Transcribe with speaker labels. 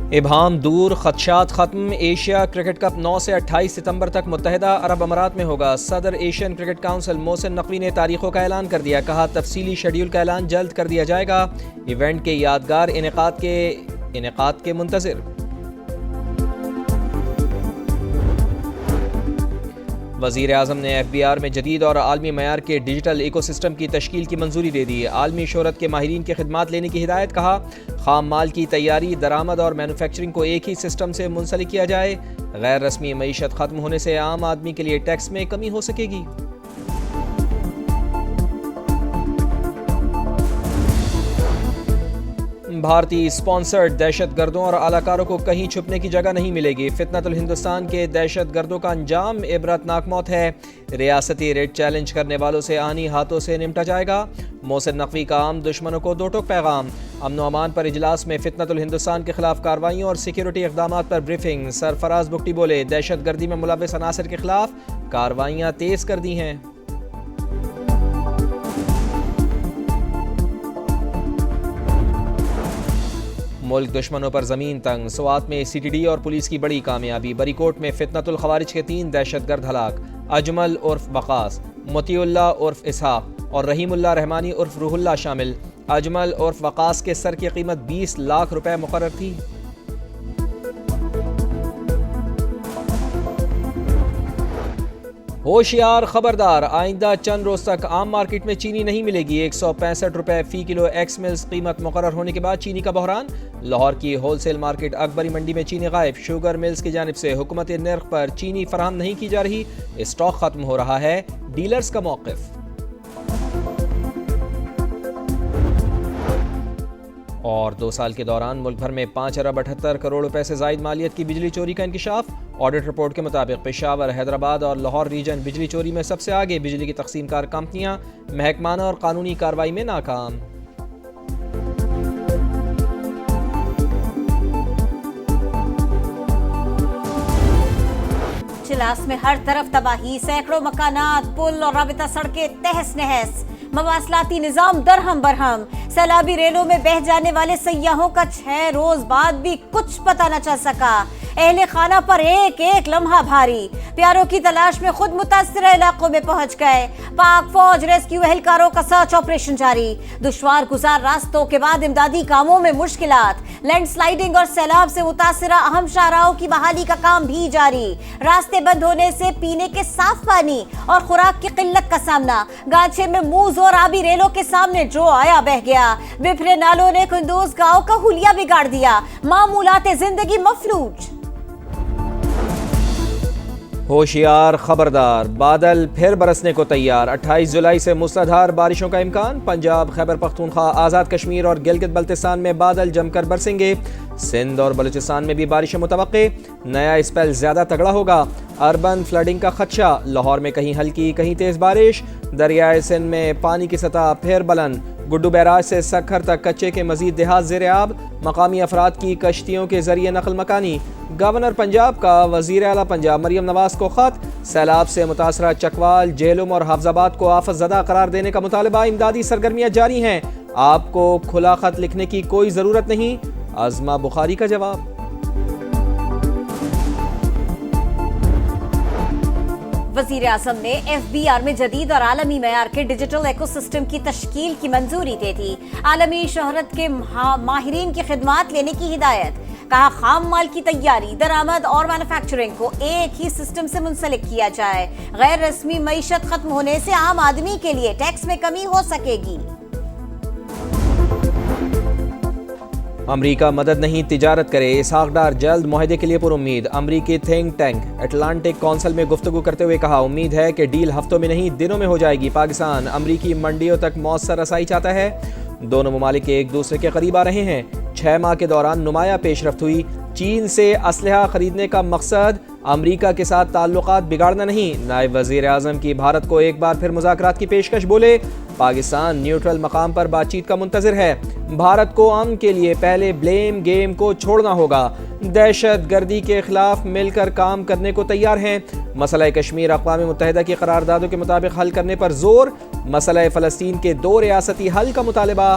Speaker 1: ابہام دور، خدشات ختم۔ ایشیا کرکٹ کپ 9 سے 28 ستمبر تک متحدہ عرب امارات میں ہوگا۔ صدر Asian cricket council Mohsin Naqvi نے تاریخوں کا اعلان کر دیا، کہا تفصیلی شیڈول کا اعلان جلد کر دیا جائے گا۔ ایونٹ کے یادگار انعقاد کے منتظر۔ وزیر اعظم نے ایف بی آر میں جدید اور عالمی معیار کے ڈیجیٹل ایکو سسٹم کی تشکیل کی منظوری دے دی۔ عالمی شہرت کے ماہرین کی خدمات لینے کی ہدایت، کہا خام مال کی تیاری، درآمد اور مینوفیکچرنگ کو ایک ہی سسٹم سے منسلک کیا جائے۔ غیر رسمی معیشت ختم ہونے سے عام آدمی کے لیے ٹیکس میں کمی ہو سکے گی۔ بھارتی اسپانسرڈ دہشت گردوں اور اعلی کاروں کو کہیں چھپنے کی جگہ نہیں ملے گی۔ فتنۃ الہندوستان کے دہشت گردوں کا انجام عبرت ناک موت ہے۔ ریاستی ریٹ چیلنج کرنے والوں سے آہنی ہاتھوں سے نمٹا جائے گا۔ محسن نقوی کا عام دشمنوں کو دو ٹوک پیغام۔ امن و امان پر اجلاس میں فتنۃ الہندوستان کے خلاف کارروائیوں اور سیکیورٹی اقدامات پر بریفنگ۔ سرفراز بگٹی بولے، دہشت گردی میں ملوث عناصر کے خلاف کارروائیاں تیز کر دی ہیں۔ ملک دشمنوں پر زمین تنگ۔ سوات میں سی ٹی ڈی اور پولیس کی بڑی کامیابی۔ بری کوٹ میں فتنۃ الخوارج کے 3 دہشت گرد ہلاک۔ اجمل عرف وقاص، مطیع اللہ عرف اسحاق اور رحیم اللہ رحمانی عرف روح اللہ شامل۔ اجمل عرف وقاص کے سر کی قیمت 20 لاکھ روپے مقرر تھی۔ ہوشیار، خبردار، آئندہ چند روز تک عام مارکیٹ میں چینی نہیں ملے گی۔ 165 روپے فی کلو ایکس ملز قیمت مقرر ہونے کے بعد چینی کا بحران۔ لاہور کی ہول سیل مارکیٹ اکبری منڈی میں چینی غائب۔ شوگر ملز کی جانب سے حکومتی نرخ پر چینی فراہم نہیں کی جا رہی، اسٹاک ختم ہو رہا ہے، ڈیلرز کا موقف۔ اور 2 سال کے دوران ملک بھر میں 5 ارب 78 کروڑ روپے سے زائد مالیت کی بجلی چوری کا انکشاف۔ آڈٹ رپورٹ کے مطابق پشاور، حیدرآباد اور لاہور ریجن بجلی چوری میں سب سے آگے۔ بجلی کی تقسیم کار کمپنیاں محکمانہ اور قانونی کارروائی میں ناکام۔
Speaker 2: چلاس میں ہر طرف تباہی، سینکڑوں مکانات، پل اور رابطہ سڑکیں تہس نہس۔ مواصلاتی نظام درہم برہم۔ سیلابی ریلوں میں بہہ جانے والے سیاحوں کا 6 روز بعد بھی کچھ پتہ نہ چل سکا۔ اہل خانہ پر ایک ایک لمحہ بھاری۔ پیاروں کی تلاش میں خود متاثرہ علاقوں میں پہنچ گئے۔ پاک فوج ریسکیو اہلکاروں کا سرچ آپریشن جاری۔ دشوار گزار راستوں کے بعد امدادی کاموں میں مشکلات۔ لینڈ سلائیڈنگ اور سیلاب سے متاثرہ اہم شاہراہوں کی بحالی کا کام بھی جاری۔ راستے بند ہونے سے پینے کے صاف پانی اور خوراک کی قلت کا سامنا۔ گانچے میں موز اور آبی ریلوں کے سامنے جو آیا بہ گیا۔ بفرے نالوں نے کندوز گاؤں کا حلیہ بگاڑ دیا۔ معمولات زندگی مفلوج۔
Speaker 1: ہوشیار، خبردار، بادل پھر برسنے کو تیار۔ 28 جولائی سے موسلادھار بارشوں کا امکان۔ پنجاب، خیبر پختونخوا، آزاد کشمیر اور گلگت بلتستان میں بادل جم کر برسیں گے۔ سندھ اور بلوچستان میں بھی بارشیں متوقع۔ نیا اسپیل زیادہ تگڑا ہوگا۔ اربن فلڈنگ کا خدشہ۔ لاہور میں کہیں ہلکی کہیں تیز بارش۔ دریائے سندھ میں پانی کی سطح پھر بلند۔ گڈو بیراج سے سکھر تک کچے کے مزید دیہات زیر آب۔ مقامی افراد کی کشتیوں کے ذریعے نقل مکانی۔ گورنر پنجاب کا وزیر اعلیٰ پنجاب مریم نواز کو خط۔ سیلاب سے متاثرہ چکوال، جہلم اور حفظ آباد کو آفت زدہ قرار دینے کا مطالبہ۔ امدادی سرگرمیاں جاری ہیں، آپ کو کھلا خط لکھنے کی کوئی ضرورت نہیں، عظمہ بخاری کا جواب۔
Speaker 2: وزیر اعظم نے ایف بی آر میں جدید اور عالمی معیار کے ڈیجیٹل ایکو سسٹم کی تشکیل کی منظوری دے دی۔ عالمی شہرت کے ماہرین کی خدمات لینے کی ہدایت، کہا خام مال کی تیاری، درآمد اور مینوفیکچرنگ کو ایک ہی سسٹم سے منسلک کیا جائے۔ غیر رسمی معیشت ختم ہونے سے عام آدمی کے لیے ٹیکس میں کمی ہو سکے گی۔
Speaker 1: امریکہ مدد نہیں، تجارت کرے۔ اسحاق ڈار جلد معاہدے کے لیے پر امید۔ امریکی تھنک ٹینک اٹلانٹک کونسل میں گفتگو کرتے ہوئے کہا امید ہے کہ ڈیل ہفتوں میں نہیں دنوں میں ہو جائے گی۔ پاکستان امریکی منڈیوں تک مؤثر رسائی چاہتا ہے۔ دونوں ممالک ایک دوسرے کے قریب آ رہے ہیں۔ 6 ماہ کے دوران نمایاں پیش رفت ہوئی۔ چین سے اسلحہ خریدنے کا مقصد امریکہ کے ساتھ تعلقات بگاڑنا نہیں۔ نائب وزیر اعظم کی بھارت کو ایک بار پھر مذاکرات کی پیشکش، بولے پاکستان نیوٹرل مقام پر بات چیت کا منتظر ہے۔ بھارت کو امن کے لیے پہلے بلیم گیم کو چھوڑنا ہوگا۔ دہشت گردی کے خلاف مل کر کام کرنے کو تیار ہیں۔ مسئلہ کشمیر اقوام متحدہ کی قراردادوں کے مطابق حل کرنے پر زور۔ مسئلہ فلسطین کے 2 ریاستی حل کا مطالبہ۔